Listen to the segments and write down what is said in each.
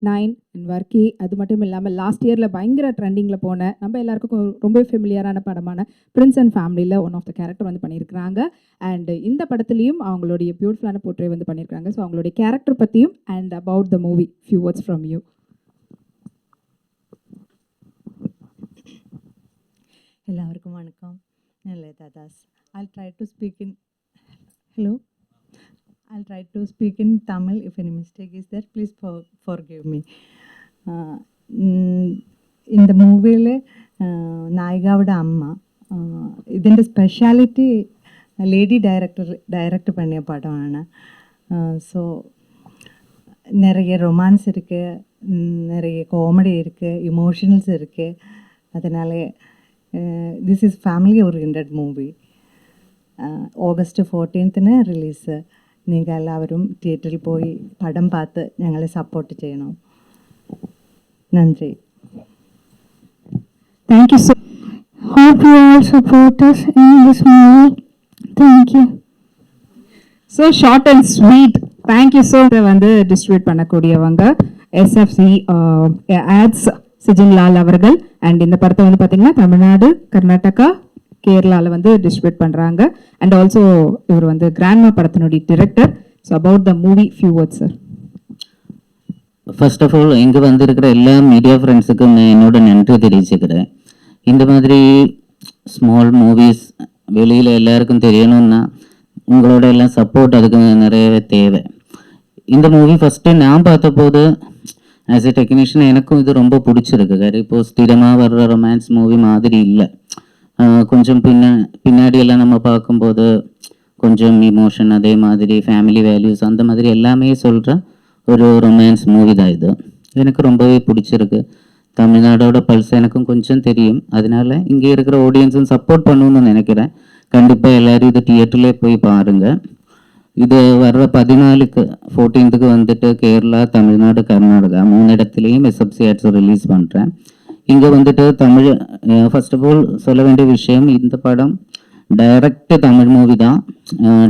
9 and வர்க்கி. அது மட்டும் இல்லாமல் லாஸ்ட் இயரில் பயங்கர ட்ரெண்டிங்கில் போன நம்ம எல்லாருக்கும் ரொம்ப ஃபெமிலியரான படமான பிரின்ஸ் அண்ட் ஃபேமிலியில் ஒன் ஆஃப் த கேரக்டர் வந்து பண்ணியிருக்கிறாங்க. அண்ட் இந்த படத்துலையும் அவங்களுடைய பியூட்டிஃபுல்லான போர்ட்ரே வந்து பண்ணியிருக்காங்க. ஸோ அவங்களுடைய கேரக்டர் பற்றியும் and about the movie few words from you. எல்லாருக்கும் வணக்கம். நான் Latha Das. I'll try to speak in hello. I'll try to speak in Tamil. If any mistake is there, please forgive me. இந்த മൂവിയിൽ നായികയുടെ അമ്മ ഇതിൻ്റെ സ്പെഷ്യാലിറ്റി ലേഡി டைரக்ட் பண்ணிய படമാണ്. So நிறைய ரொமான்ஸ் இருக்குது, நிறைய காமெடி இருக்குது, இமோஷனல்ஸ் இருக்குது. அதனால this is family orient movie. August 14 release. നിങ്ങൾ എല്ലാവരും തിയേറ്ററിൽ പോയി പടം பார்த்து ഞങ്ങളെ സപ്പോർട്ട് ചെയ്യണം. നന്ദി. Thank you so much. Hope you all support us in this movie. Thank you. So short and sweet. Thank you so வந்து டிஸ்ட்ரிபியூட் பண்ணக்கூடியவங்க எஸ்எஃப்சி ஆட்ஸ் சிஜன்லால் அவர்கள். அண்ட் இந்த படத்தை வந்து பார்த்தீங்கன்னா தமிழ்நாடு, கர்நாடகா, கேரளாவில் வந்து டிஸ்ட்ரிபியூட் பண்ணுறாங்க. அண்ட் ஆல்சோ இவர் வந்து கிராண்ட்மா படத்தினுடைய director. So about the movie few words sir. First of all இங்கே வந்திருக்கிற எல்லா மீடியா ஃப்ரெண்ட்ஸுக்கும் நான் என்னோட நன்றி தெரிவிச்சுக்கிறேன். இந்த மாதிரி ஸ்மால் மூவிஸ் வெளியில் எல்லாருக்கும் தெரியணும்னா உங்களோட எல்லாம் சப்போர்ட் அதுக்கு நிறையவே தேவை. இந்த மூவி ஃபஸ்ட்டு நான் பார்த்தபோது ஆஸ் எ டெக்னீஷியன் எனக்கும் இது ரொம்ப பிடிச்சிருக்கு. இப்போது ஸ்திரமாக வர்ற ரொமான்ஸ் மூவி மாதிரி இல்லை. கொஞ்சம் பின்னாடி எல்லாம் நம்ம பார்க்கும்போது கொஞ்சம் இமோஷன், அதே மாதிரி ஃபேமிலி வேல்யூஸ், அந்த மாதிரி எல்லாமே சொல்கிற ஒரு ரொமான்ஸ் மூவி தான் இது. எனக்கு ரொம்பவே பிடிச்சிருக்கு. தமிழ்நாடோட பல்ஸ் எனக்கும் கொஞ்சம் தெரியும். அதனால இங்கே இருக்கிற ஆடியன்ஸும் சப்போர்ட் பண்ணணும்னு நினைக்கிறேன். கண்டிப்பாக எல்லோரும் இது தியேட்டர்லேயே போய் பாருங்கள். இது வர்ற 14th வந்துட்டு கேரளா, தமிழ்நாடு, கர்நாடகா 3 இடத்துலையும் எஸ்எஃப்சி ஆட்ஸ் ரிலீஸ் பண்ணுறேன். இங்கே வந்துட்டு தமிழ் ஃபர்ஸ்ட் ஆஃப் ஆல் சொல்ல வேண்டிய விஷயம், இந்த படம் டைரக்ட் தமிழ் மூவி தான்.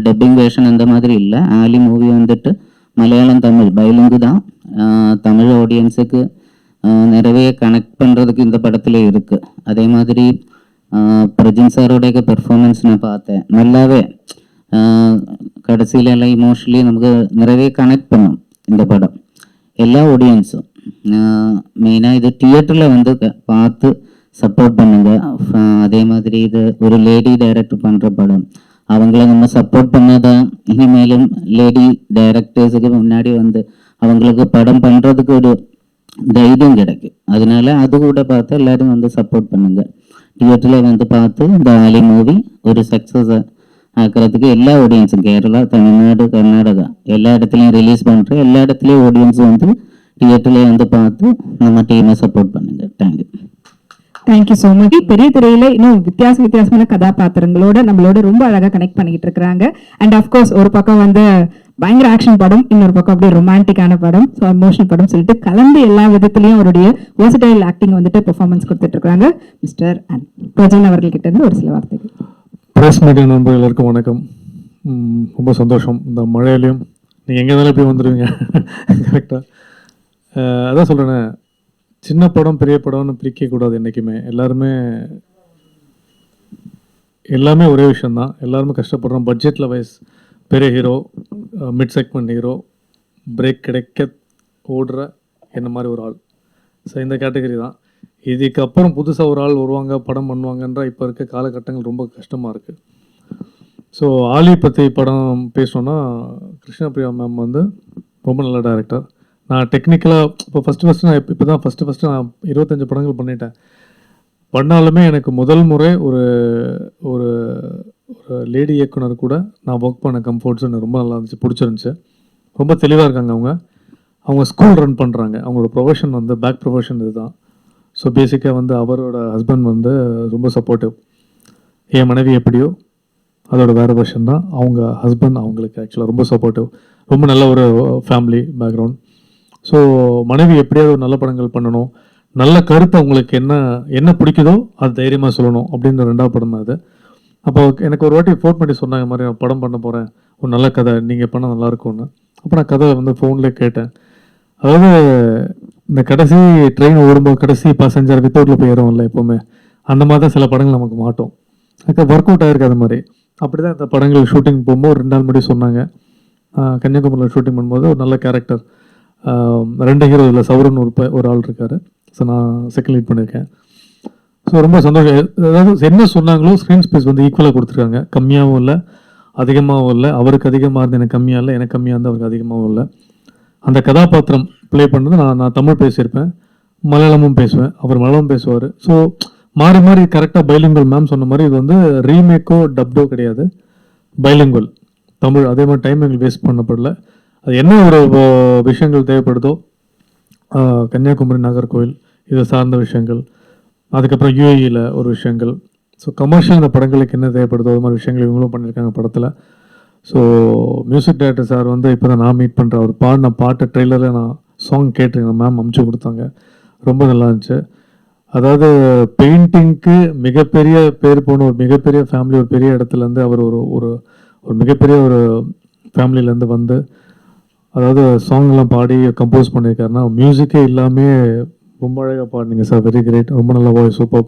டப்பிங் வேர்ஷன் அந்த மாதிரி இல்லை. ஆலி மூவி வந்துட்டு மலையாளம் தமிழ் பைலிங்கு தான். தமிழ் ஆடியன்ஸுக்கு நிறைய கனெக்ட் பண்ணுறதுக்கு இந்த படத்துல இருக்குது. அதே மாதிரி பிரஜின் சாரோடைய பெர்ஃபார்மன்ஸ் நான் பார்த்தேன். நல்லாவே கடைசியில எல்லாம் இமோஷனலி நமக்கு நிறைய கனெக்ட் பண்ணும் இந்த படம். எல்லா ஆடியன்ஸும் மெயினாக இது தியேட்டரில் வந்து பார்த்து சப்போர்ட் பண்ணுங்க. அதே மாதிரி இது ஒரு லேடி டைரக்டர் பண்ணுற படம். அவங்கள நம்ம சப்போர்ட் பண்ணாதான் இனிமேலும் லேடி டைரக்டர்ஸுக்கு முன்னாடி வந்து அவங்களுக்கு படம் பண்ணுறதுக்கு ஒரு தைரியம் கிடைக்கும். அதனால அது கூட பார்த்து எல்லாரும் வந்து சப்போர்ட் பண்ணுங்க. தியேட்டரில் வந்து பார்த்து இந்த ஆலி மூவி ஒரு சக்ஸஸ் ஆக்கிறதுக்கு எல்லா ஆடியன்ஸும் கேரளா, தமிழ்நாடு, கர்நாடகா எல்லா இடத்துலையும் ரிலீஸ் பண்ணுறேன். எல்லா இடத்துலையும் ஆடியன்ஸ் வந்து தியேட்டர்லேயே வந்து பார்த்து நம்ம டீமை சப்போர்ட் பண்ணுங்க. தேங்க்யூ. Thank you so much. பெரிய திரையில இன்னும் வித்தியாசமான கதாபாத்திரங்களோட நம்மளோட ரொம்ப அழகாக கனெக்ட் பண்ணிக்கிட்டு இருக்கிறாங்க. அண்ட் அஃப்கோர்ஸ் ஒரு பக்கம் வந்து பயங்கர ஆக்ஷன் படம், இன்னொரு பக்கம் அப்படியே ரொமான்டிக்கான படம், ஸோ எமோஷனல் படம் சொல்லிட்டு கலந்து எல்லா விதத்துலையும் அவருடைய வெர்சடைல் ஆக்டிங் வந்துட்டு பெர்ஃபார்மன்ஸ் கொடுத்துட்டு இருக்காங்க. மிஸ்டர் அண்ட் பிரஜன் அவர்கள்கிட்ட இருந்து ஒரு சில வார்த்தைகள். பிரஸ் மீடியா நண்பர்கள் எல்லாருக்கும் வணக்கம். ரொம்ப சந்தோஷம். இந்த மழையிலையும் நீங்கள் எங்கே இருந்தாலும் போய் வந்துடுவீங்க கரெக்டாக. அதான் சொல்கிறேன், சின்ன படம் பெரிய படம்னு பிரிக்கக்கூடாது என்றைக்குமே. எல்லாமே ஒரே விஷயந்தான். எல்லாருமே கஷ்டப்படுறோம். பட்ஜெட்டில் வைஸ் பெரிய hero, mid segment hero, break கிடைக்க ஓடுற என்ன மாதிரி ஒரு ஆள். ஸோ இந்த கேட்டகரி தான். இதுக்கப்புறம் புதுசாக ஒரு ஆள் வருவாங்க, படம் பண்ணுவாங்கன்ற இப்போ இருக்க காலகட்டங்கள் ரொம்ப கஷ்டமாக இருக்குது. ஸோ ஆலி பற்றி படம் பேசணுன்னா, கிருஷ்ணபிரியா மேம் வந்து ரொம்ப நல்ல டைரக்டர். நான் டெக்னிக்கலாக இப்போ ஃபஸ்ட்டு நான் இப்போ தான் ஃபஸ்ட்டு நான் 25 படங்கள் பண்ணிட்டேன். பண்ணாலுமே எனக்கு முதல் முறை ஒரு ஒரு லேடி இயக்குனர் கூட நான் ஒர்க் பண்ண கம்ஃபர்ட்ஸ் எனக்கு ரொம்ப நல்லா இருந்துச்சு, பிடிச்சிருந்துச்சு. ரொம்ப தெளிவாக இருக்காங்க. அவங்க ஸ்கூல் ரன் பண்ணுறாங்க. அவங்களோட ப்ரொஃபஷன் வந்து பேக் ப்ரொஃபஷன் இதுதான். ஸோ பேசிக்காக வந்து அவரோட ஹஸ்பண்ட் வந்து ரொம்ப சப்போர்ட்டிவ். என் மனைவி எப்படியோ அதோட வேறு வெர்ஷன் தான். அவங்க ஹஸ்பண்ட் அவங்களுக்கு ஆக்சுவலாக ரொம்ப சப்போர்ட்டிவ். ரொம்ப நல்ல ஒரு ஃபேமிலி பேக்ரவுண்ட். ஸோ மனைவி எப்படியாவது ஒரு நல்ல படங்கள் பண்ணணும், நல்ல கருத்து அவங்களுக்கு என்ன பிடிக்குதோ அது தைரியமாக சொல்லணும் அப்படின்ற 2வது படம் தான் அது. அப்போ எனக்கு ஒரு வாட்டி ஃபோன் பண்ணி சொன்னாங்க, மாதிரி நான் படம் பண்ண போகிறேன், ஒரு நல்ல கதை நீங்கள் பண்ணால் நல்லாயிருக்கும்னு. அப்போ நான் கதை வந்து ஃபோன்லேயே கேட்டேன். அதாவது இந்த கடைசி ட்ரெயின் ஓடும்போது கடைசி பேசஞ்சர் வித்தவுட்டில் போய் ஏறும்ல எப்போவுமே, அந்த மாதிரி தான் சில படங்கள் நமக்கு மாட்டோம். அதுக்கு ஒர்க் அவுட் ஆகிருக்கு அது மாதிரி. அப்படி தான் இந்த படங்கள் ஷூட்டிங் போகும்போது ஒரு 2 நாள் முன்னாடி சொன்னாங்க. கன்னியாகுமரியில் ஷூட்டிங் பண்ணும்போது ஒரு நல்ல கேரக்டர், 2 ஹீரோ இதில் சௌரன் ஒரு ஆள் இருக்கார். ஸோ நான் செகண்ட் லீட் பண்ணியிருக்கேன். ஸோ ரொம்ப சந்தோஷம். அதாவது என்ன சொன்னாங்களோ ஸ்க்ரீன் ஸ்பேஸ் வந்து ஈக்குவலாக கொடுத்துருக்காங்க. கம்மியாகவும் இல்லை, அதிகமாகவும் இல்லை. அவருக்கு அதிகமாக இருந்து எனக்கு கம்மியாக இல்லை, எனக்கு கம்மியாக இருந்து அவருக்கு அதிகமாகவும் இல்லை. அந்த கதாபாத்திரம் ப்ளே பண்ணுறது நான் தமிழ் பேசியிருப்பேன், மலையாளமும் பேசுவேன், அவர் மலையாளமும் பேசுவார். ஸோ மாறி மாறி கரெக்டாக பைலிங்குவல். மேம் சொன்ன மாதிரி இது வந்து ரீமேக்கோ டப்டோ கிடையாது, பைலிங்குவல் தமிழ். அதே மாதிரி டைம் எங்களுக்கு வேஸ்ட் பண்ணப்படல. அது என்ன ஒரு விஷயங்கள் தேவைப்படுதோ, கன்னியாகுமரி நாகர்கோவில் இதை சார்ந்த விஷயங்கள், அதுக்கப்புறம் யூஏஇயில் ஒரு விஷயங்கள், ஸோ கமர்ஷியல் இந்த படங்களுக்கு என்ன தேவைப்படுதோ அது மாதிரி விஷயங்கள் இவங்களும் பண்ணியிருக்காங்க படத்தில். ஸோ மியூசிக் டைரக்டர் சார் வந்து இப்போ தான் நான் மீட் பண்ணுறேன். அவர் பாடின பாட்டு ட்ரெய்லரில் நான் சாங் கேட்டிருக்கேன், மேம் அமுச்சு கொடுத்தாங்க, ரொம்ப நல்லா இருந்துச்சு. அதாவது பெயிண்டிங்க்கு மிகப்பெரிய பேர் போன ஒரு மிகப்பெரிய ஃபேமிலி, ஒரு பெரிய இடத்துலேருந்து அவர் ஒரு ஒரு ஒரு மிகப்பெரிய ஒரு ஃபேமிலியிலேருந்து வந்து, அதாவது சாங்லாம் பாடி கம்போஸ் பண்ணியிருக்காருன்னா, மியூசிக்கே இல்லாமல் ரொம்ப அழகாக பாடினீங்க சார், வெரி கிரேட், ரொம்ப நல்ல வாய்ஸ், சூப்பர்.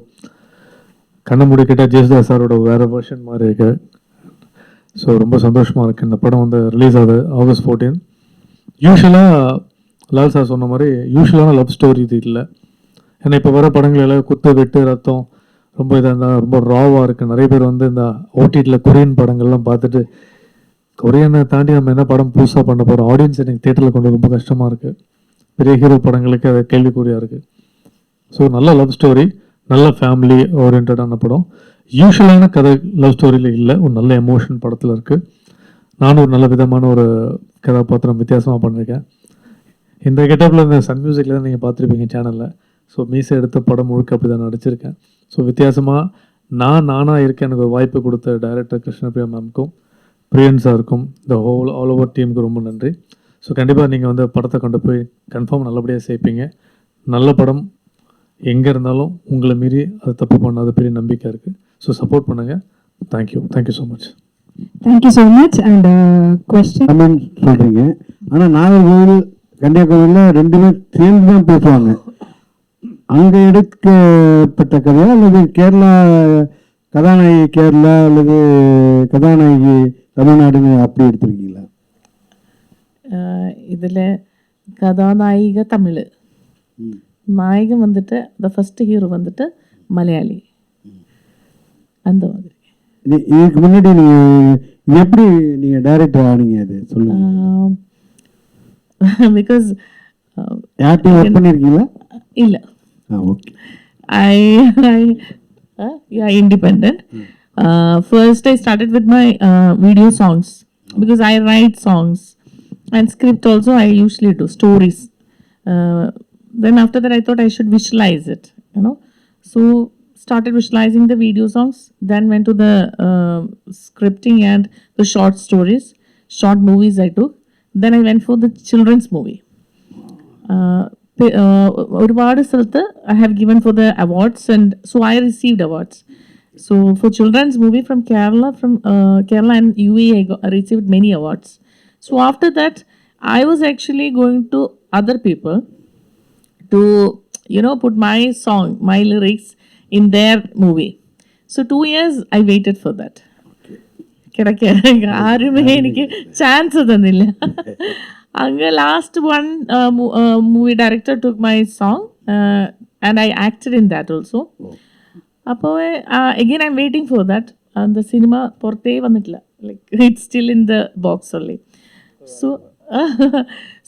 கண்ண மூடி கேட்டால் ஜெயசுதாஸ் சாரோட வேறு வெர்ஷன் மாதிரி இருக்கு. ஸோ ரொம்ப சந்தோஷமாக இருக்குது. இந்த படம் வந்து ரிலீஸ் ஆகுது August 14. யூஸ்வலாக லால் சார் சொன்ன மாதிரி யூஸ்வலான லவ் ஸ்டோரி இது இல்லை. ஏன்னா இப்போ வர படங்கள் எல்லாம் குத்து வெட்டு ரத்தம் ரொம்ப இதாக இருந்தால் ரொம்ப ராவாக இருக்குது. நிறைய பேர் வந்து இந்த ஓடிடியில் கொரியன் படங்கள்லாம் பார்த்துட்டு, கொரியனை தாண்டி நம்ம என்ன படம் புதுசாக பண்ண போகிறோம், ஆடியன்ஸ் எனக்கு தேட்டரில் கொண்டு ரொம்ப கஷ்டமாக இருக்குது. பெரிய ஹீரோ படங்களுக்கு அது கேள்விக்குறியாக இருக்குது. ஸோ நல்ல லவ் ஸ்டோரி, நல்ல ஃபேமிலி ஓரியன்டான படம். யூஸ்வலான கதை லவ் ஸ்டோரியில் இல்லை, ஒரு நல்ல எமோஷன் படத்தில் இருக்குது. நானும் ஒரு நல்ல விதமான ஒரு கதாபாத்திரம் வித்தியாசமாக பண்ணியிருக்கேன். இந்த கெட்டப்பில் இந்த சன் மியூசிக்கில் தான் நீங்கள் பார்த்துருப்பீங்க சேனலில். ஸோ மீசை எடுத்த படம் முழுக்க அப்படி தான் நடிச்சிருக்கேன். ஸோ வித்தியாசமாக நானாக இருக்கேன். எனக்கு ஒரு வாய்ப்பு கொடுத்த டைரக்டர் கிருஷ்ணபிரியா மேம்க்கும் பிரியன் சாருக்கும் இந்த ஆல் ஓவர் டீமுக்கு ரொம்ப நன்றி. ஸோ கண்டிப்பாக நீங்கள் வந்து படத்தை கொண்டு போய் கன்ஃபார்ம் நல்லபடியாக சேர்ப்பீங்க. நல்ல படம் எங்கே இருந்தாலும் உங்களை மீறி அது தப்பு பண்ணாத பெரிய நம்பிக்கை இருக்குது. ஸோ சப்போர்ட் பண்ணுங்கள். Thank you so much. Thank you so much. And question comment சொல்கிறீங்க, ஆனால் நாகர்கோவில் கன்னியாகுமரியில் 2 பேர் சேர்ந்து தான் பேசுவாங்க. அங்கே எடுக்கப்பட்ட கதையா அல்லது கேரளா கதாநாயகி கேரளா அல்லது கதாநாயகி தமிழ்நாடுன்னு அப்படி எடுத்திருக்கீங்களா? இதில் கதாநாயிகை தமிழ், நாயகன் வந்துட்டு த ஃபர்ஸ்ட் ஹீரோ வந்துட்டு மலையாளி, அந்த மாதிரி. இதுக்கு முன்னாடி நீங்கள் இது எப்படி நீங்கள் டைரக்டர் ஆனீங்க, அது சொல்லுங்கள். பிகாஸ் யார்கிட்டையும் ஒர்க் பண்ணியிருக்கீங்களா? இல்லை, okay. independent. First I started with my video songs because I write songs and script also. I usually do stories. Then after that I thought I should visualize it, so started visualizing the video songs, then went to the scripting and the short stories, short movies I took. Then I went for the children's movie. ഒരുപാട് സ്ഥലത്ത് I have given for the awards, and so I received awards. So for children's movie from Kerala and UAE I received many awards. So after that I was actually going to other people to put my song, my lyrics in their movie. So 2 years I waited for that. ആരുമേ എനിക്ക് chance തന്നില്ല. അങ്ങ് last one movie director took my song and I acted in that also. അപ്പോൾ again I'm waiting for that. The cinema പുറത്തേ വന്നിട്ടില്ല, like it's still in the box only.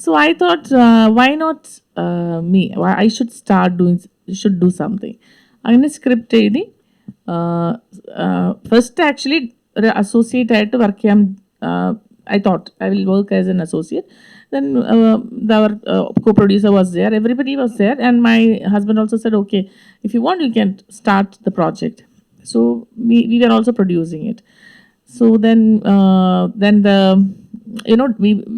So I thought why not me, I should do something. അങ്ങനെ script എഴുതി first actually ഒരു associate ആയിട്ട് work ചെയ്യാൻ I thought I will work as an associate. Then our co-producer was there, everybody was there, and my husband also said, okay, if you want you can start the project. So we were also producing it. So then the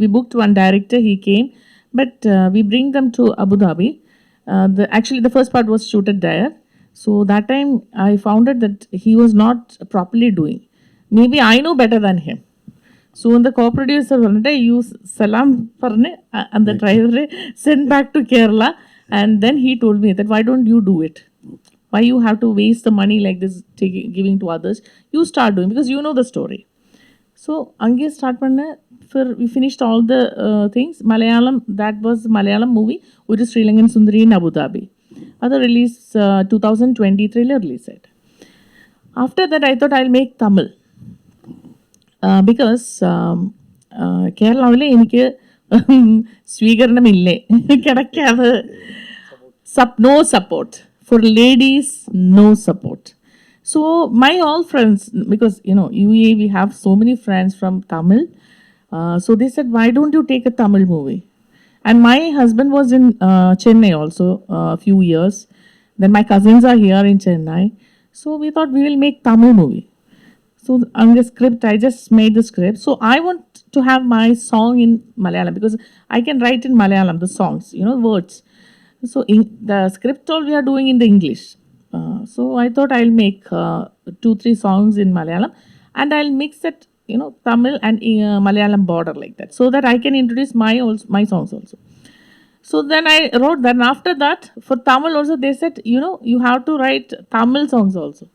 we booked one director, he came, but we bring them to Abu Dhabi. Actually the first part was shooted there. So that time I found out that he was not properly doing. Maybe I know better than him. So the co-producer you salam parne and the driver sent back to Kerala, And then he told me that, why don't you do it? Why you have to waste the money like this, giving to others? You start doing, because you know the story. So அங்கே start பண்ணேன். We finished all the things. Malayalam, that was Malayalam movie. ഒരു ശ്രീലങ്കൻ സുന്ദരി in Abu Dhabi. Other release 2023 release it. After that, I thought I'll make Tamil. Because കേരളത്തിൽ എനിക്ക് സ്വീകരണമില്ലേ, കിടക്കാതെ, no support. For ladies, no support. So my all friends, because UAE, we have so many friends from Tamil. So they said, why don't you take a Tamil movie? And my husband was in Chennai also a few years. Then my cousins are here in Chennai. So we thought we will make Tamil movie. So on the script, I just made the script. So I want to have my song in Malayalam, because I can write in Malayalam the songs, words. So in the script all we are doing in the English. So I thought I'll make 2-3 songs in Malayalam, and I'll mix it, Tamil and Malayalam border like that, so that I can introduce my songs also. So then I wrote that. And after that, for Tamil also, they said, you have to write Tamil songs also.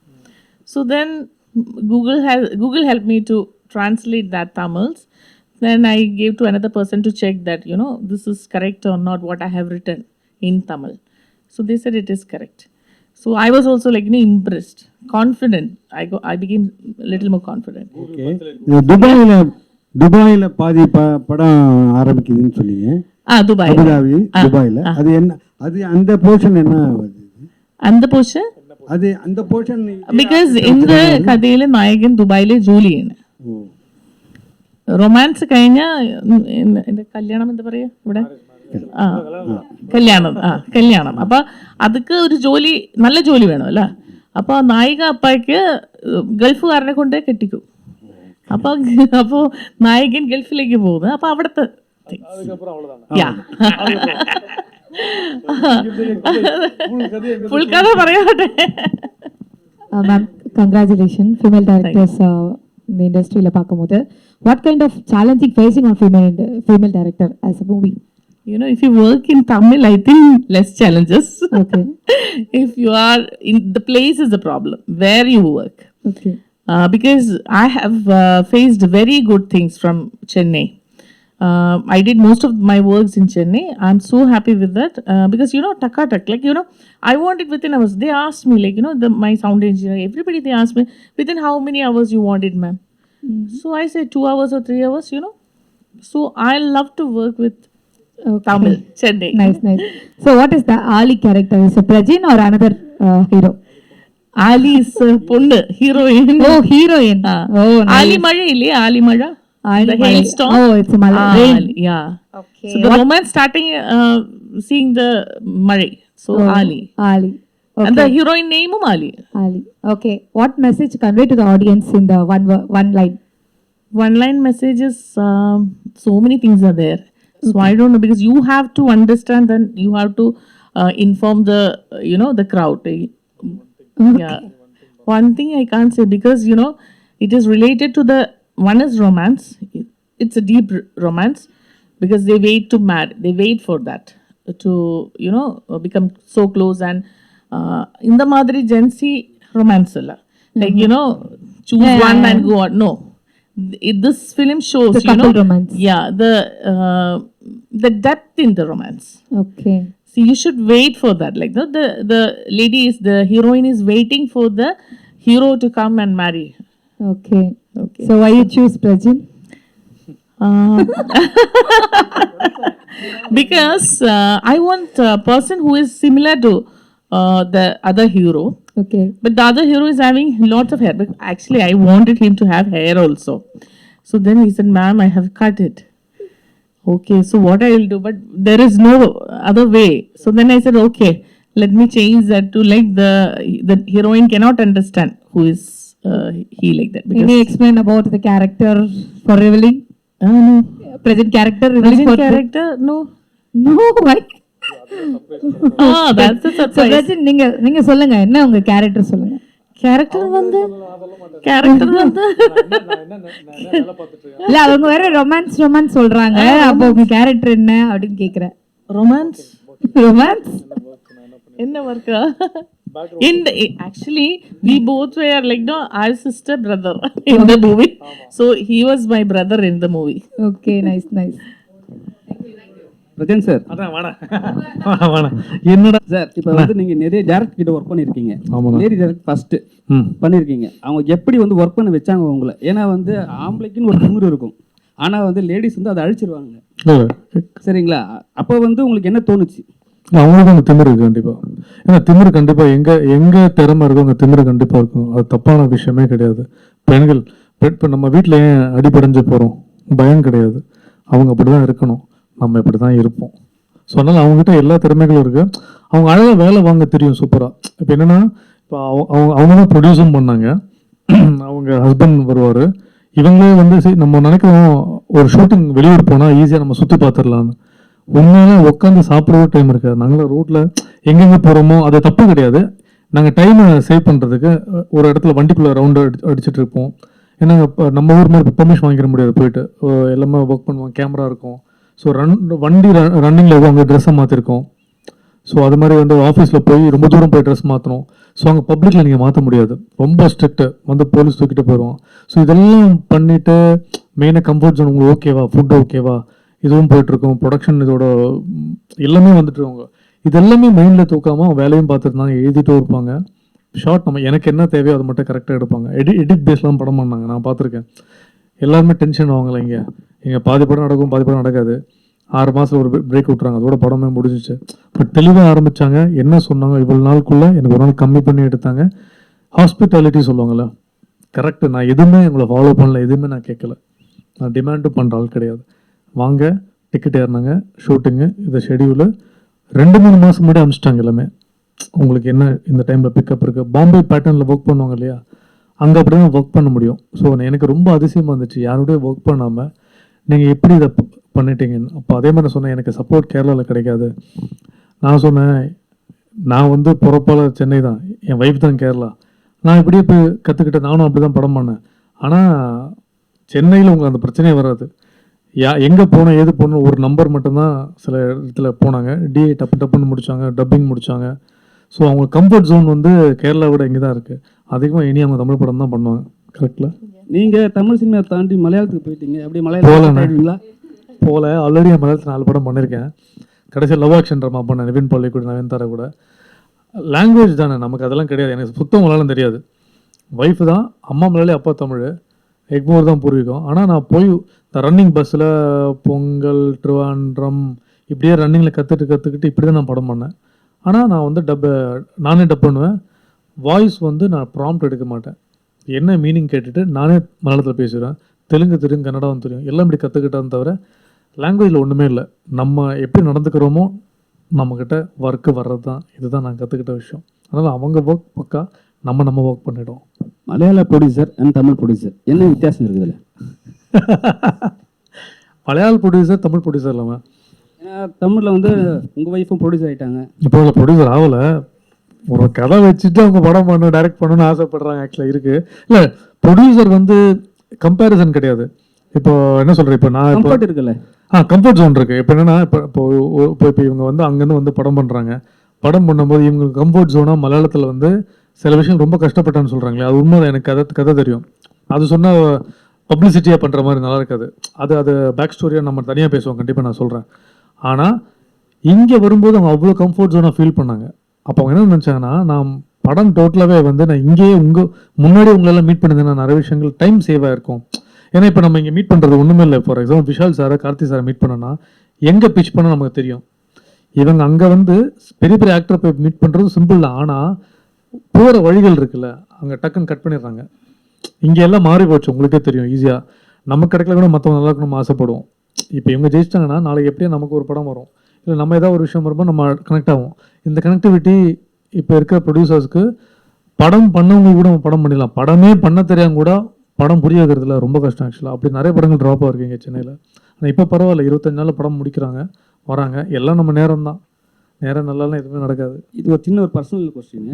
So then Google helped me to translate that Tamils. Then I gave to another person to check that, this is correct or not, what I have written in Tamil. So they said it is correct. So I was also like, impressed, confident. I became a little more confident. Okay, துபாயில பாதி படம் ஆரம்பிக்குதுன்னு சொன்னீங்க. Dubai. Abu Dhabi, துபாயில. அது என்ன, அது அந்த portion என்ன வருது? And the portion? அது அந்த போர்ஷன் Because in the കഥയിലെ നായകൻ ദുബായിലെ ജോലി ചെയ്യണം. റൊമാൻസ് കഴിഞ്ഞ കല്യാണം എന്താ പറയാ ഇവിടെ, കല്യാണം. അപ്പൊ അതൊക്കെ ഒരു ജോലി, നല്ല ജോലി വേണമല്ല. അപ്പൊ നായിക അപ്പായ്ക്ക് ഗൾഫുകാരനെ കൊണ്ട് കെട്ടിക്കും. അപ്പൊ നായകൻ ഗൾഫിലേക്ക് പോകുന്നത്. അപ്പൊ അവിടുത്തെ ഫുൾ കഥ പറയാട്ടെ. Ma'am, congratulation. ஃபீமேல் டைரக்டர்ஸ் இந்த இண்டஸ்ட்ரியில் பார்க்கும்போது what kind of challenging facing on female director as a movie? If you work in Tamil, I think less challenges. Okay. If you are in the place is the problem, where you work. Okay. Because I have faced very good things from Chennai. I did most of my works in Chennai. I'm so happy with that because Takatak, like I want it within hours. They asked me like my sound engineer, everybody, they asked me within how many hours you want it, ma'am. So I said 2 hours or 3 hours. So I love to work with Tamil, Chennai. Nice. So what is the Ali character? Is a Prajin or another hero? Ali is பொண்ணு, heroine. Oh, heroine. Oh, nice. Ali Mala இல்லையா? Ali Mala. The hailstorm. Oh, it's a Mala. Rain. Yeah. Okay. So the romance starting seeing the Mala. So Ali. Ali. Okay. And the heroine name Ali. Ali. Okay. What message convey to the audience in the one line? One line message is so many things are there. So I don't know, because you have to understand, then you have to inform the the crowd. Yeah. One thing I can't say, because it is related to the one is romance. It's a deep romance because they wait to marry. They wait for that to become so close. And in the Madri Gen Z romance, like choose one and go on. No. This film shows the couple romance. Yeah, the depth in the romance. Okay. See, you should wait for that. Like the lady is, the heroine is waiting for the hero to come and marry. Okay. So why you choose Prajin? Because I want a person who is similar to the other hero. Okay. But the other hero is having lots of hair. But actually, I wanted him to have hair also. So then he said, ma'am, I have cut it. Okay, so what I will do? But there is no other way. So then I said, okay, let me change that to like the heroine cannot understand who is he like that. Can you explain about the character for revealing? No. Present character revealing Present for character? No. why? That's a So surprise. Prajin, நீங்க சொல்லுங்க, என்ன உங்க character சொல்லுங்க. Character வந்து இல்ல அவங்க வேற romance சொல்றாங்க. அப்போ உங்க கேரக்டர் என்ன அப்படின்னு கேக்குறேன். romance. Romance In the work. In the actually, we both were like no, our sister brother in the movie. So he was my brother in the movie. Okay nice nice. Prajin sir, அதான் வேணாம் என்னடா sir இப்போ வந்து நீங்கள் நிறைய director கிட்ட work பண்ணியிருக்கீங்க. ஆமாண்ணா. லேடி டேரக்டர் ஃபஸ்ட்டு ம் பண்ணியிருக்கீங்க. அவங்க எப்படி வந்து ஒர்க் பண்ண வச்சாங்க உங்களை? ஏன்னா வந்து ஆம்பளைக்குன்னு ஒரு திமிரு இருக்கும், ஆனால் வந்து லேடிஸ் வந்து அதை அழிச்சிருவாங்க. சரிங்களா? அப்போ வந்து உங்களுக்கு என்ன தோணுச்சு? அவங்களுக்கு அந்த திமிரு இருக்கு கண்டிப்பா. ஏன்னா திமிரு கண்டிப்பா எங்க திறமை இருக்கும் அங்கே திமிரு கண்டிப்பா இருக்கும். அது தப்பான விஷயமே கிடையாது. பெண்கள் இப்போ நம்ம வீட்டில் ஏன் அடிபடைஞ்சு போகிறோம்? பயம் கிடையாது. அவங்க அப்படிதான் இருக்கணும், நம்ம இப்படி தான் இருப்போம். ஸோ அதனால் அவங்ககிட்ட எல்லா திறமைகளும் இருக்கு. அவங்க அழகாக வேலை வாங்க தெரியும் சூப்பராக. இப்போ என்னன்னா இப்போ அவங்க தான் ப்ரொடியூஸும் பண்ணாங்க. அவங்க ஹஸ்பண்ட் வருவார். இவங்களே வந்து சரி நம்ம நினைக்கிறோம் ஒரு ஷூட்டிங் வெளியூர் போனால் ஈஸியாக நம்ம சுற்றி பார்த்துடலான்னு. உண்மையில உட்காந்து சாப்பிடவே டைம் இருக்காது. நாங்களும் ரோட்டில் எங்கெங்கே போகிறோமோ அது தப்பு கிடையாது. நாங்கள் டைமை சேவ் பண்ணுறதுக்கு ஒரு இடத்துல வண்டிக்குள்ளே ரவுண்டு அடிச்சுட்டு இருப்போம். ஏன்னா இப்போ நம்ம ஊர் மாதிரி பெர்மிஷன் வாங்கிட முடியாது. போயிட்டு எல்லாமே ஒர்க் பண்ணுவோம், கேமரா இருக்கும். ஸோ வண்டி ரன்னிங்கில் இருக்கும், அங்கே ட்ரெஸ்ஸை மாற்றிருக்கோம். ஸோ அது மாதிரி வந்து ஆஃபீஸில் போய் ரொம்ப தூரம் போய் ட்ரெஸ் மாற்றணும். ஸோ அங்கே பப்ளிக்கில் நீங்கள் மாற்ற முடியாது, ரொம்ப ஸ்ட்ரிக்ட்டு, வந்து போலீஸ் தூக்கிட்டு போயிடுவோம். ஸோ இதெல்லாம் பண்ணிவிட்டு மெயினாக கம்ஃபர்ட் ஜோன் உங்களுக்கு ஓகேவா, ஃபுட்டு ஓகேவா, இதுவும் போயிட்டுருக்கோம், ப்ரொடக்ஷன் இதோட எல்லாமே வந்துட்டு அவங்க இதெல்லாமே மைண்டில் தூக்காமல் வேலையும் பார்த்துருந்தாங்க, எழுதிட்டும் இருப்பாங்க. ஷார்ட் நம்ம எனக்கு என்ன தேவையோ அதை மட்டும் கரெக்டாக எடுப்பாங்க. எடிட் பேஸ்லாம் படம் பண்ணாங்க, நான் பார்த்துருக்கேன். எல்லாருமே டென்ஷன் ஆவாங்களே. இங்கே பாதி படம் நடக்கும், பாதி படம் நடக்காது. 6 மாதத்தில் ஒரு பிரேக் விட்றாங்க, அதோட படமே முடிஞ்சிச்சு. பட் தெளிவாக ஆரம்பித்தாங்க. என்ன சொன்னாங்க, இவ்வளோ நாளுக்குள்ளே எனக்கு ஒரு நாள் கம்மி பண்ணி எடுத்தாங்க. ஹாஸ்பிட்டாலிட்டி சொல்லுவாங்கள்ல, கரெக்டு. நான் எதுவுமே உங்களை ஃபாலோ பண்ணல, எதுவுமே நான் கேட்கல. நான் டிமாண்டும் பண்ணுற ஆள் கிடையாது. வாங்க, டிக்கெட் ஏறினாங்க, ஷூட்டிங்கு, இதை ஷெடியூலு 2-3 மாதம் முன்னாடி அனுப்பிச்சிட்டாங்க எல்லாமே. உங்களுக்கு என்ன இந்த டைமில் பிக்கப் இருக்குது. பாம்பே பேட்டர்னில் ஒர்க் பண்ணுவாங்க இல்லையா, அங்கே அப்படி தான் ஒர்க் பண்ண முடியும். ஸோ எனக்கு ரொம்ப அதிசயமாக இருந்துச்சு, யாரோடய ஒர்க் பண்ணாமல் நீங்கள் எப்படி இதை பண்ணிட்டீங்கன்னு. அப்போ அதே மாதிரி சொன்னேன், எனக்கு சப்போர்ட் கேரளாவில் கிடைக்காது. நான் சொன்னேன், நான் வந்து பிறப்பால சென்னை தான், என் ஒய்ஃப் தான் கேரளா. நான் இப்படியே போய் கற்றுக்கிட்டேன், நானும் அப்படி தான் படம் பண்ணேன். ஆனால் சென்னையில் உங்களுக்கு அந்த பிரச்சனையே வராது. எங்கே போனோம் ஏது போகணும் ஒரு நம்பர் மட்டும்தான். சில இடத்துல போனாங்க, டிஏ டப்புன்னு முடித்தாங்க, டப்பிங் முடித்தாங்க. ஸோ அவங்க கம்ஃபர்ட் ஜோன் வந்து கேரளாவை விட இங்கே தான் இருக்குது. அதிகமாக இனி அவங்க தமிழ் படம் தான் பண்ணுவாங்க. கரெக்டில் நீங்கள் தமிழ் சினிமா தாண்டி மலையாளத்துக்கு போயிட்டீங்க. அப்படி மலையாளங்களா? போல ஆல்ரெடி என் மலையாளத்தில் 4 படம் பண்ணியிருக்கேன். கடைசியாக லவ் ஆக்ஷன் ட்ராமா பண்ணேன், நிவின் பாலி கூட, நவீன் தாரா கூட. லாங்குவேஜ் தானே, நமக்கு அதெல்லாம் கிடையாது. எனக்கு சுத்தம் மலையாளம் தெரியாது. ஒய்ஃபு தான், அம்மா மலையாளி, அப்பா தமிழ், எக்மோர் தான் பூர்வீகம். ஆனால் நான் போய் இந்த ரன்னிங் பஸ்ஸில் பொங்கல், ட்ரிவாண்ட்ரம் இப்படியே ரன்னிங்கில் கற்றுக்கிட்டு இப்படி தான் நான் படம் பண்ணேன். ஆனால் நான் வந்து நானே டப் பண்ணுவேன். வாய்ஸ் வந்து நான் ப்ராம்ப்ட் எடுக்க மாட்டேன். என்ன மீனிங் கேட்டுட்டு நானே மலையாளத்தில் பேசுவேன். தெலுங்கு தெரியும், கன்னடாவும் தெரியும், எல்லாம் இப்படி கற்றுக்கிட்டான்னு தவிர லாங்குவேஜில் ஒன்றுமே இல்லை. நம்ம எப்படி நடந்துக்கிறோமோ நம்மக்கிட்ட ஒர்க்கு வர்றது தான். இதுதான் நான் கற்றுக்கிட்ட விஷயம். அதனால் அவங்க ஒர்க் பக்கா, நம்ம ஒர்க் பண்ணிவிடுவோம். மலையாள ப்ரொடியூசர் அண்ட் தமிழ் ப்ரொடியூசர் என்ன வித்தியாசம் இருக்குதுல்ல? மலையாள ப்ரொடியூசர், தமிழ் ப்ரொடியூசர் இல்லாமல், ஏன்னா தமிழில் வந்து உங்கள் ஒய்ஃபும் ப்ரொடியூசர் ஆகிட்டாங்க. இப்போ உள்ள ப்ரொடியூசர் ஆகலை, ஒரு கதை வச்சுட்டு அவங்க படம் பண்ணணும், டைரக்ட் பண்ணணும்னு ஆசைப்படுறாங்க. ஆக்சுவலாக இருக்குது. இல்லை, ப்ரொடியூசர் வந்து கம்பேரிசன் கிடையாது. இப்போ என்ன சொல்கிறேன், இப்போ நான் கம்ஃபர்ட் இருக்குல்ல, கம்ஃபர்ட் ஜோன் இருக்குது. இப்போ என்னென்னா, இப்போ இவங்க வந்து அங்கேருந்து வந்து படம் பண்ணுறாங்க. படம் பண்ணும்போது இவங்களுக்கு கம்ஃபர்ட் ஜோனாக மலையாளத்தில் வந்து சில விஷயம் ரொம்ப கஷ்டப்பட்டான்னு சொல்கிறாங்களே, அது உண்மை. எனக்கு கதை தெரியும். அது சொன்னால் பப்ளிசிட்டியாக பண்ணுற மாதிரி நல்லா இருக்காது. அது பேக் ஸ்டோரியாக நம்ம தனியாக பேசுவோம், கண்டிப்பாக நான் சொல்கிறேன். ஆனால் இங்கே வரும்போது அவங்க அவ்வளோ கம்ஃபர்ட் ஜோனாக ஃபீல் பண்ணாங்க. அப்போ அவங்க என்ன நினச்சாங்கன்னா, நான் படம் டோட்டலாகவே வந்து நான் இங்கேயே முன்னாடி உங்களெல்லாம் மீட் பண்ணியிருந்தேன்னா நிறைய விஷயங்கள் டைம் சேவ் ஆகிருக்கும். ஏன்னா இப்போ நம்ம இங்கே மீட் பண்ணுறது ஒன்றுமே இல்லை. ஃபார் எக்ஸாம்பிள் விஷால் சாரை, கார்த்தி சாரை மீட் பண்ணோன்னா எங்கே பிச் பண்ண நமக்கு தெரியும். இவங்க அங்கே வந்து பெரிய பெரிய ஆக்டரை போய் மீட் பண்ணுறது சிம்பிள் தான். ஆனால் போகிற வழிகள் இருக்குல்ல, அங்கே டக்குன்னு கட் பண்ணிடுறாங்க. இங்கே எல்லாம் மாறி போச்சு, உங்களுக்கே தெரியும். ஈஸியாக நமக்கு கிடைக்கல கூட மற்றவங்க நல்லா இருக்கணும் ஆசைப்படுவோம். இப்போ இவங்க ஜெயிச்சிட்டாங்கன்னா நாளைக்கு எப்படியும் நமக்கு ஒரு படம் வரும், இல்லை நம்ம ஏதாவது ஒரு விஷயம் வரும்போது நம்ம கனெக்ட் ஆகும். இந்த கனெக்டிவிட்டி இப்போ இருக்கிற ப்ரொடியூசர்ஸ்க்கு படம் பண்ணவங்க கூட படம் பண்ணிடலாம். படமே பண்ண தெரியாம கூட படம் புரிய வைக்கிறதுல ரொம்ப கஷ்டம் ஆக்சுவலாக. அப்படி நிறைய படங்கள் ட்ராப் ஆகிருக்கீங்க சென்னையில். ஆனால் இப்போ பரவாயில்ல, 25 நாளில் படம் முடிக்கிறாங்க, வராங்க. எல்லாம் நம்ம நேரம் தான். நேரம் நல்லாலாம் எதுவுமே நடக்காது. இது ஒரு சின்ன ஒரு பர்சனல் கொஸ்டின்.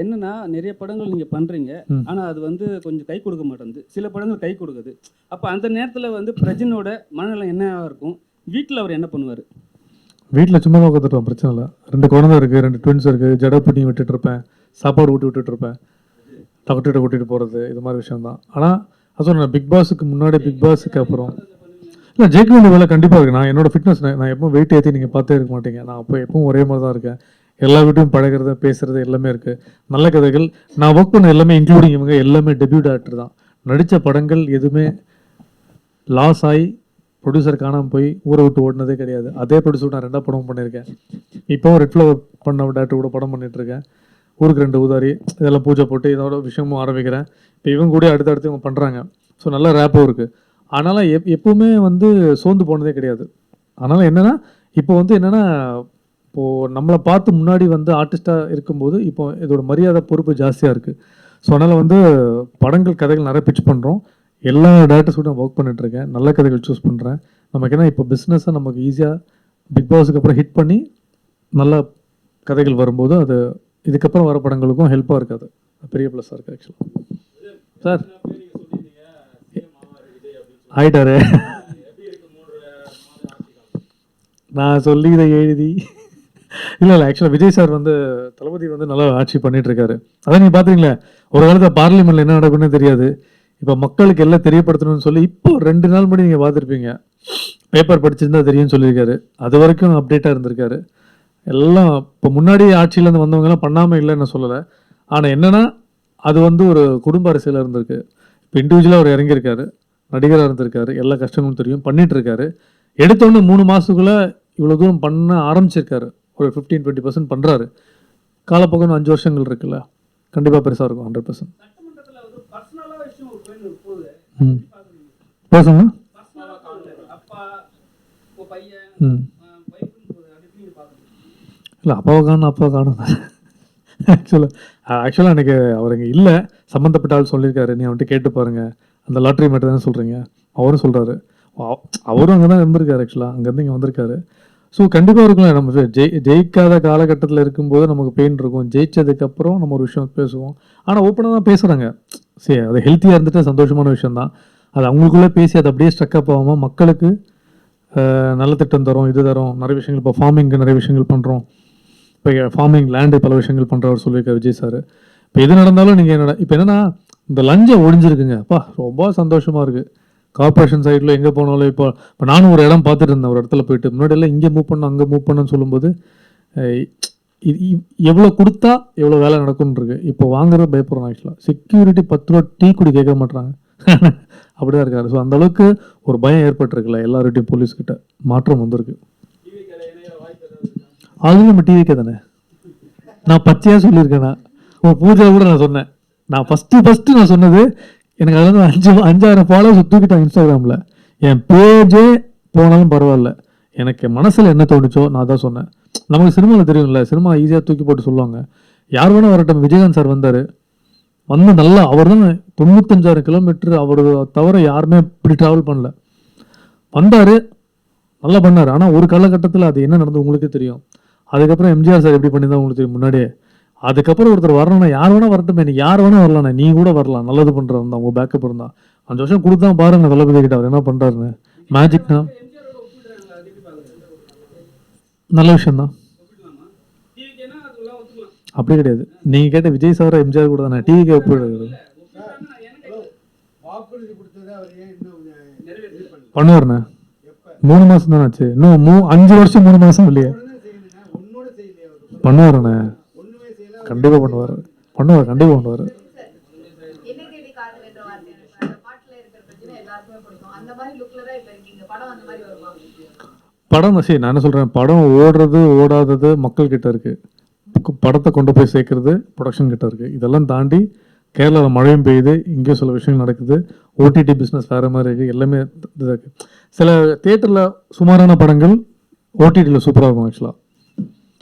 என்னன்னா, நிறைய படங்கள் நீங்கள் பண்ணுறீங்க, ஆனால் அது வந்து கொஞ்சம் கை கொடுக்க மாட்டேங்குது. சில படங்கள் கை கொடுக்குது. அப்போ அந்த நேரத்தில் வந்து பிரஜனோட மனநிலை என்ன இருக்கும்? வீட்டில் அவர் என்ன பண்ணுவார்? வீட்டில் சும்மா தான் உட்காந்துருப்பேன், பிரச்சனை இல்லை. 2 குழந்தை இருக்குது, 2 ட்வின்ஸ் இருக்குது, ஜட பண்ணி விட்டுட்டு இருப்பேன், சாப்பாடு ஊட்டி விட்டுட்டு இருப்பேன், டாக்டர்கிட்ட கூட்டிகிட்டு போகிறது, இது மாதிரி விஷயம்தான். ஆனால் அது சொன்னேன், பிக் பாஸுக்கு முன்னாடி பிக் பாஸுக்கு அப்புறம் இல்லை ஜெயிக்க வேண்டிய வேலை கண்டிப்பாக இருக்குது. நான் என்னோட ஃபிட்னஸ் நான் எப்பவும் வெயிட் ஏற்றி நீங்கள் பார்த்தே இருக்க மாட்டீங்க. நான் அப்போ எப்பவும் ஒரே மாதிரி தான் இருக்கேன். எல்லா வீட்டையும் பழகிறது, பேசுகிறது எல்லாமே இருக்குது. நல்ல கதைகள் நான் ஒர்க் பண்ண எல்லாமே இன்க்ளூடிங் இவங்க எல்லாமே டெபியூட் ஆக்டர் தான். நடித்த படங்கள் எதுவுமே லாஸ் ஆகி ப்ரொடியூசர் காணாமல் போய் ஊரை விட்டு ஓடினதே கிடையாது. அதே ப்ரொடியூசர் நான் 2 படமும் பண்ணியிருக்கேன். இப்போவும் ரெட் ஃப்ளவர் பண்ண டேரக்டர் கூட படம் பண்ணிகிட்ருக்கேன். ஊருக்கு 2 ஊதாரி, இதெல்லாம் பூஜை போட்டு இதோட விஷயமும் ஆரம்பிக்கிறேன். இப்போ இவங்க கூட அடுத்தடுத்து இவங்க பண்ணுறாங்க. ஸோ நல்ல ரேப்பும் இருக்குது. அதனால் எப்பவுமே வந்து சோர்ந்து போனதே கிடையாது. அதனால் என்னென்னா இப்போ வந்து என்னென்னா இப்போது நம்மளை பார்த்து முன்னாடி வந்து ஆர்டிஸ்ட்டாக இருக்கும்போது இப்போ இதோட மரியாதை பொறுப்பு ஜாஸ்தியாக இருக்குது. ஸோ அதனால் வந்து படங்கள் கதைகள் நிறைய பிச் பண்ணுறோம். எல்லா டேரக்டர்ஸோட ஒர்க் பண்ணிட்டுருக்கேன். நல்ல கதைகள் சூஸ் பண்ணுறேன். நமக்கு என்ன இப்போ பிஸ்னஸை நமக்கு ஈஸியாக பிக் பாஸுக்கு அப்புறம் ஹிட் பண்ணி நல்ல கதைகள் வரும்போது அது இதுக்கப்புறம் வர படங்களுக்கும் ஹெல்ப்பாக இருக்காது. பெரிய ப்ளஸ்ஸாக இருக்குது ஆக்சுவலாக. சார் ஆயிட்டாரு. நான் சொல்லி இதை எழுதி இல்லை ஆக்சுவலாக விஜய் சார் வந்து தளபதி வந்து நல்லா ஆட்சி பண்ணிகிட்ருக்காரு. அதான் நீங்கள் பார்த்துறீங்களே, ஒரு காலத்தில் பார்லிமெண்ட்டில் என்ன நடக்குன்னு தெரியாது. இப்போ மக்களுக்கு எல்லாம் தெரியப்படுத்தணும்னு சொல்லி இப்போ 2 நாள் முன்னாடி நீங்கள் பார்த்துருப்பீங்க, பேப்பர் படிச்சிருந்தா தெரியும்னு சொல்லியிருக்காரு. அது வரைக்கும் அப்டேட்டாக இருந்திருக்காரு. எல்லாம் இப்போ முன்னாடி ஆட்சியிலேருந்து வந்தவங்கலாம் பண்ணாமல் இல்லைன்னு சொல்லலை. ஆனால் என்னென்னா அது வந்து ஒரு குடும்ப அரசியலாக இருந்திருக்கு. இப்போ இண்டிவிஜுவலாக அவர் இறங்கியிருக்காரு, நடிகராக இருந்திருக்காரு, எல்லா கஷ்டங்களும் தெரியும், பண்ணிகிட்ருக்காரு. எடுத்தோடனே 3 மாதத்துக்குள்ளே இவ்வளோ தூரம் பண்ண ஆரம்பிச்சிருக்காரு. ஒரு 15-20% பண்ணுறாரு. காலப்போக்கம் 5 வருஷங்கள் இருக்குல்ல, கண்டிப்பாக பெருசாக இருக்கும். 100%. பேசுங்க. இல்லை அப்பாவை காணும் அப்பா காணும். ஆக்சுவலாக எனக்கு அவர் இங்கே இல்லை, சம்மந்தப்பட்ட ஆள் சொல்லியிருக்காரு, நீ அவன்கிட்ட கேட்டு பாருங்கள், அந்த லாட்ரி மேட்டர் தானே சொல்கிறீங்க. அவரும் சொல்கிறாரு, அவரும் அங்கே தான் இருந்திருக்காரு. ஆக்சுவலாக அங்கேருந்து இங்கே வந்திருக்காரு. ஸோ கண்டிப்பாக இருக்கலாம். நம்ம ஜெயிக்காத காலகட்டத்தில் இருக்கும்போது நமக்கு பெயின் இருக்கும். ஜெயிச்சதுக்கப்புறம் நம்ம ஒரு விஷயம் பேசுவோம். ஆனால் ஓப்பனாக தான் பேசுகிறாங்க. சரி, அது ஹெல்த்தியாக இருந்துட்டு சந்தோஷமான விஷயந்தான். அது அவங்களுக்குள்ளே பேசி அது அப்படியே ஸ்ட்ரக்கப் ஆகாமல் மக்களுக்கு நல்ல திட்டம் தரோம், இது தரோம், நிறைய விஷயங்கள். இப்போ ஃபார்மிங்க்கு நிறைய விஷயங்கள் பண்ணுறோம். இப்போ ஃபார்மிங் லேண்டு பல விஷயங்கள் பண்ணுறவர் சொல்லியிருக்காரு விஜய் சார். இப்போ எது நடந்தாலும் நீங்கள் என்னடா இப்போ என்னென்னா இந்த லஞ்சம் ஒழிஞ்சிருக்குங்க. அப்பா ரொம்ப சந்தோஷமாக இருக்குது. கார்பரேஷன் சைடில் எங்கே போனாலும் இப்போ நானும் ஒரு இடம் பார்த்துட்டு இருந்தேன். ஒரு இடத்துல போயிட்டு முன்னாடியெல்லாம் இங்கே மூவ் பண்ணணும் அங்கே மூவ் பண்ணணும்னு சொல்லும்போது எவ்வளோ கொடுத்தா எவ்வளோ வேலை நடக்கும்னு இருக்கு. இப்போ வாங்குறது பயப்படுறோம். ஆக்சுவலாக செக்யூரிட்டி 10 ரூபா டீ குடி கேட்க மாட்டாங்க. அப்படிதான் இருக்காரு. ஸோ அந்தளவுக்கு ஒரு பயம் ஏற்பட்டிருக்குல்ல எல்லார்கிட்டையும். போலீஸ்கிட்ட மாற்றம் வந்திருக்கு. அதுவும் நம்ம டிவிக்கே தானே. நான் பச்சையாக சொல்லியிருக்கேன். நான் ஒரு பூஜை கூட நான் சொன்னேன். நான் ஃபஸ்ட்டு நான் சொன்னது எனக்கு அதில் வந்து 5,000 ஃபாலோவர்ஸ் தூக்கிட்டேன் இன்ஸ்டாகிராமில். என் பேஜே போனாலும் பரவாயில்ல, எனக்கு மனசில் என்ன தோணுச்சோ நான் தான் சொன்னேன். நமக்கு சினிமாவில் தெரியும்ல, சினிமா ஈஸியாக தூக்கி போட்டு சொல்லுவாங்க. யார் வேணால் வரட்டும். விஜயகாந்த் சார் வந்தார், வந்து நல்லா அவர் தான் 95,000 கிலோமீட்டர் அவர் தவிர யாருமே இப்படி ட்ராவல் பண்ணல. வந்தார், நல்லா பண்ணார். ஆனால் ஒரு காலகட்டத்தில் அது என்ன நடந்தது உங்களுக்கே தெரியும். அதுக்கப்புறம் எம்ஜிஆர் சார் எப்படி பண்ணி தான் உங்களுக்கு தெரியும் முன்னாடியே. அதுக்கப்புறம் ஒருத்தர் வரணும்னா யார் வேணா வரட்டும், நீ யார் வேணா வரலாண்ணே, நீ கூட வரலாம், நல்லது பண்ணுறாரு தான் உங்க பேக்கப் இருந்தா. 5 வருஷம் கொடுத்தா பாருங்க தளபதி கிட்ட அவர் என்ன பண்றாருன்னு. மேஜிக்னா நல்ல விஷயம்தான். அப்படி கிடையாது. நீங்க கேட்ட விஜய் சார் எம்ஜிஆர் கூட தானே டிவிக்கு ஒப்பிடுறது பண்ணுவாருண்ணே. 3 மாசம் தானே ஆச்சு, இன்னும் 5 வருஷம் 3 மாசம் இல்லையே. பண்ணுவாருண்ணே, கண்டிப்பா பண்ணுவார். கண்டிப்பா பண்ணுவார். படம் சரி நான் என்ன சொல்றேன், படம் ஓடுறது ஓடாதது மக்கள் கிட்ட இருக்கு. படத்தை கொண்டு போய் சேர்க்கறது ப்ரொடக்ஷன் கிட்ட இருக்கு. இதெல்லாம் தாண்டி கேரளாவில் மழையும் பெய்யுது, இங்கேயும் சில விஷயங்கள் நடக்குது. ஓடிடி பிஸ்னஸ் வேற மாதிரி இருக்கு. எல்லாமே இருக்கு. சில தியேட்டரில் சுமாரான படங்கள் ஓடிடியில் சூப்பராக இருக்கும். ஆக்சுவலாக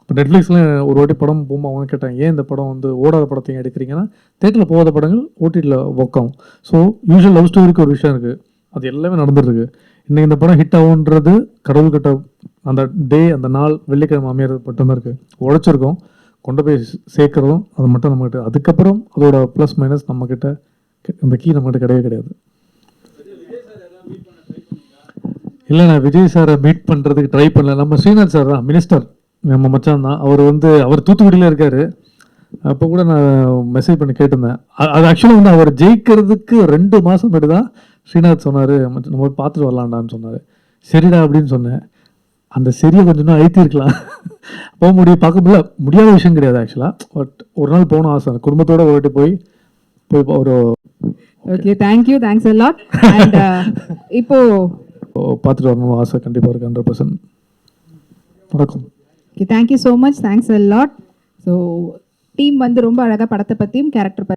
இப்போ நெட்ஃப்ளிக்ஸில் ஒரு வாட்டி படம் போகும்போது அவங்க கேட்டாங்க, ஏன் இந்த படம் வந்து ஓடாத படத்தையும் எடுக்கிறீங்கன்னா, தேட்டரில் போகாத படங்கள் ஓடிடியில் ஒர்க் ஆகும். ஸோ யூஸ்வல் லவ் ஸ்டோரிக்கு ஒரு விஷயம் இருக்குது, அது எல்லாமே நடந்துருக்கு. இன்றைக்கி இந்த படம் ஹிட் ஆகுன்றது கடவுள்கிட்ட அந்த டே அந்த நாள் வெள்ளிக்கிழமை அமையறது மட்டும்தான் இருக்குது. உழைச்சிருக்கோம், கொண்டு போய் சேர்க்குறதும் அது மட்டும் நம்மகிட்ட. அதுக்கப்புறம் அதோட ப்ளஸ் மைனஸ் நம்மக்கிட்ட அந்த கீ நம்மகிட்ட கிடையவே கிடையாது. இல்லை நான் விஜய் சாரை மீட் பண்ணுறதுக்கு ட்ரை பண்ணல. நம்ம ஸ்ரீநாத் சார் தான், மினிஸ்டர், நம்ம மச்சான் தான். அவர் தூத்துக்குடியில் இருக்கார். அப்போ கூட நான் மெசேஜ் பண்ணி கேட்டிருந்தேன். அது ஆக்சுவலாக வந்து அவர் ஜெயிக்கிறதுக்கு 2 மாதம் முன்னாடி தான் ஸ்ரீநாத் சொன்னார், நம்ம பார்த்துட்டு வரலான்டான்னு சொன்னார். சரிடா அப்படின்னு சொன்னேன். அந்த சரியை கொஞ்சம் இன்னும் அழுத்திருக்கலாம். போக பார்க்க முடியாத விஷயம் கிடையாது ஆக்சுவலாக. பட் ஒரு நாள் போகணும் ஆசை, குடும்பத்தோடு ஒரு வாட்டி போய் ஒரு okay, thank you, thanks a lot. And இப்போ பார்த்துட்டு வரணும் ஆசை கண்டிப்பாக இருக்குது 100%. வணக்கம். Okay, thank you so much, thanks a lot. So team வந்து ரொம்ப அழகாக படத்தை பற்றியும் கேரக்டர்